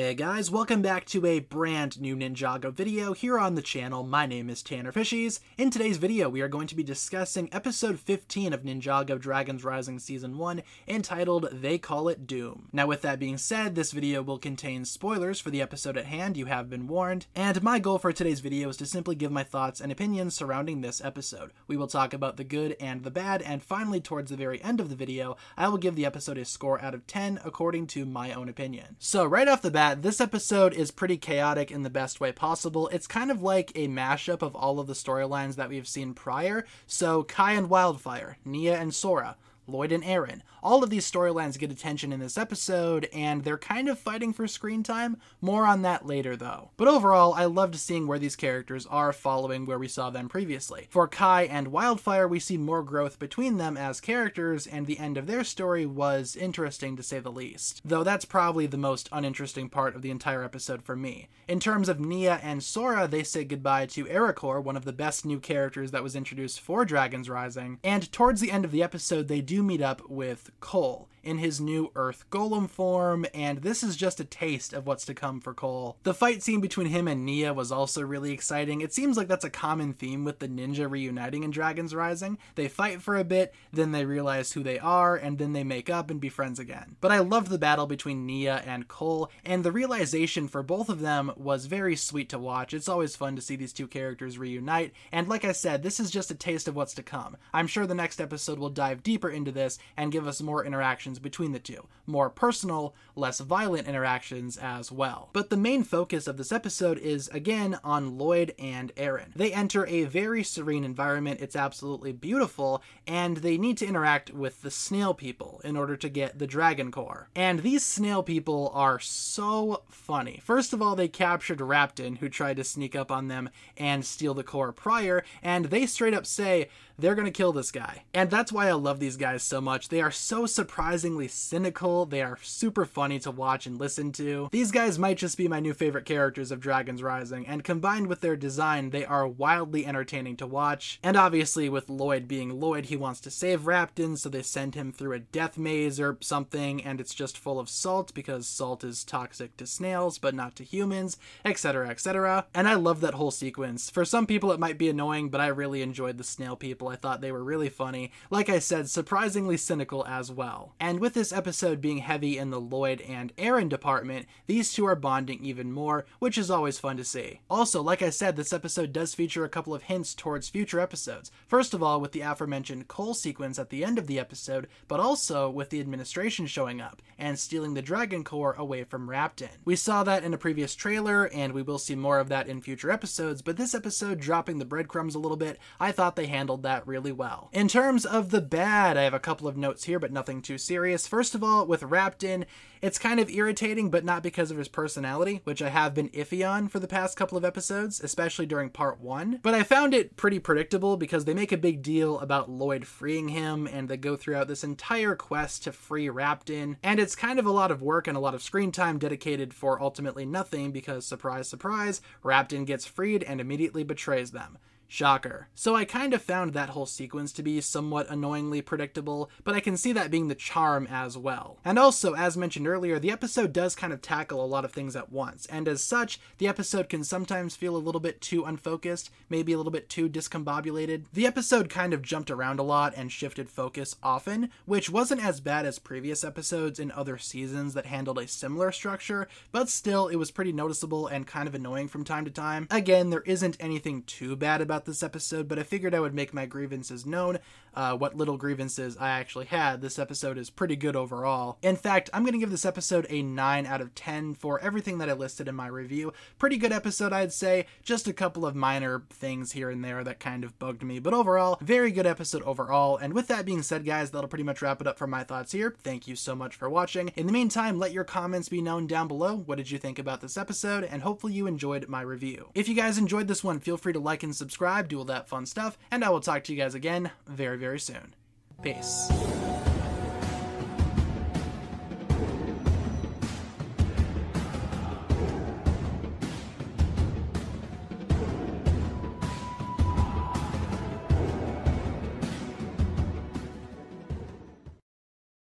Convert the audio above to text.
Hey guys, welcome back to a brand new Ninjago video here on the channel. My name is TannerFishies. In today's video, we are going to be discussing episode 15 of Ninjago Dragons Rising Season 1, entitled They Call It Doom. Now with that being said, this video will contain spoilers for the episode at hand, you have been warned, and my goal for today's video is to simply give my thoughts and opinions surrounding this episode. We will talk about the good and the bad, and finally towards the very end of the video, I will give the episode a score out of 10 according to my own opinion. So right off the bat, this episode is pretty chaotic in the best way possible. It's kind of like a mashup of all of the storylines that we've seen prior. So Kai and Wildfire, Nia and Sora, Lloyd and Aaron. All of these storylines get attention in this episode, and they're kind of fighting for screen time. More on that later, though. But overall, I loved seeing where these characters are following where we saw them previously. For Kai and Wildfire, we see more growth between them as characters, and the end of their story was interesting to say the least. Though that's probably the most uninteresting part of the entire episode for me. In terms of Nia and Sora, they say goodbye to Ericor, one of the best new characters that was introduced for Dragons Rising, and towards the end of the episode, they do meet up with Cole in his new Earth Golem form, and this is just a taste of what's to come for Cole. The fight scene between him and Nia was also really exciting. It seems like that's a common theme with the ninja reuniting in Dragons Rising. They fight for a bit, then they realize who they are, and then they make up and be friends again. But I loved the battle between Nia and Cole, and the realization for both of them was very sweet to watch. It's always fun to see these two characters reunite, and like I said, this is just a taste of what's to come. I'm sure the next episode will dive deeper into this and give us more interactions between the two. More personal, less violent interactions as well. But the main focus of this episode is, again, on Lloyd and Aaron. They enter a very serene environment, it's absolutely beautiful, and they need to interact with the snail people in order to get the dragon core. And these snail people are so funny. First of all, they captured Raptin, who tried to sneak up on them and steal the core prior, and they straight up say they're gonna kill this guy. And that's why I love these guys so much. They are so surprisingly cynical, they are super funny to watch and listen to. These guys might just be my new favorite characters of Dragons Rising, and combined with their design, they are wildly entertaining to watch. And obviously with Lloyd being Lloyd, he wants to save Raptin, so they send him through a death maze or something, and it's just full of salt because salt is toxic to snails, but not to humans, etc, etc. And I love that whole sequence. For some people it might be annoying, but I really enjoyed the snail people. I thought they were really funny. Like I said, surprisingly cynical as well. And with this episode being heavy in the Lloyd and Aaron department, these two are bonding even more, which is always fun to see. Also, like I said, this episode does feature a couple of hints towards future episodes. First of all, with the aforementioned Cole sequence at the end of the episode, but also with the administration showing up and stealing the dragon core away from Raptin. We saw that in a previous trailer, and we will see more of that in future episodes, but this episode dropping the breadcrumbs a little bit, I thought they handled that really well. In terms of the bad, I have a couple of notes here, but nothing too serious. First of all, with Raptin, it's kind of irritating, but not because of his personality, which I have been iffy on for the past couple of episodes, especially during part 1. But I found it pretty predictable because they make a big deal about Lloyd freeing him, and they go throughout this entire quest to free Raptin, and it's kind of a lot of work and a lot of screen time dedicated for ultimately nothing because, surprise, surprise, Raptin gets freed and immediately betrays them. Shocker. So I kind of found that whole sequence to be somewhat annoyingly predictable, but I can see that being the charm as well. And also, as mentioned earlier, the episode does kind of tackle a lot of things at once, and as such, the episode can sometimes feel a little bit too unfocused, maybe a little bit too discombobulated. The episode kind of jumped around a lot and shifted focus often, which wasn't as bad as previous episodes in other seasons that handled a similar structure, but still, it was pretty noticeable and kind of annoying from time to time. Again, there isn't anything too bad about this episode, but I figured I would make my grievances known. What little grievances I actually had. This episode is pretty good overall. In fact, I'm going to give this episode a 9 out of 10 for everything that I listed in my review. Pretty good episode, I'd say. Just a couple of minor things here and there that kind of bugged me, but overall, very good episode overall. And with that being said, guys, that'll pretty much wrap it up for my thoughts here. Thank you so much for watching. In the meantime, let your comments be known down below. What did you think about this episode? And hopefully you enjoyed my review. If you guys enjoyed this one, feel free to like and subscribe, do all that fun stuff, and I will talk to you guys again very soon. Peace.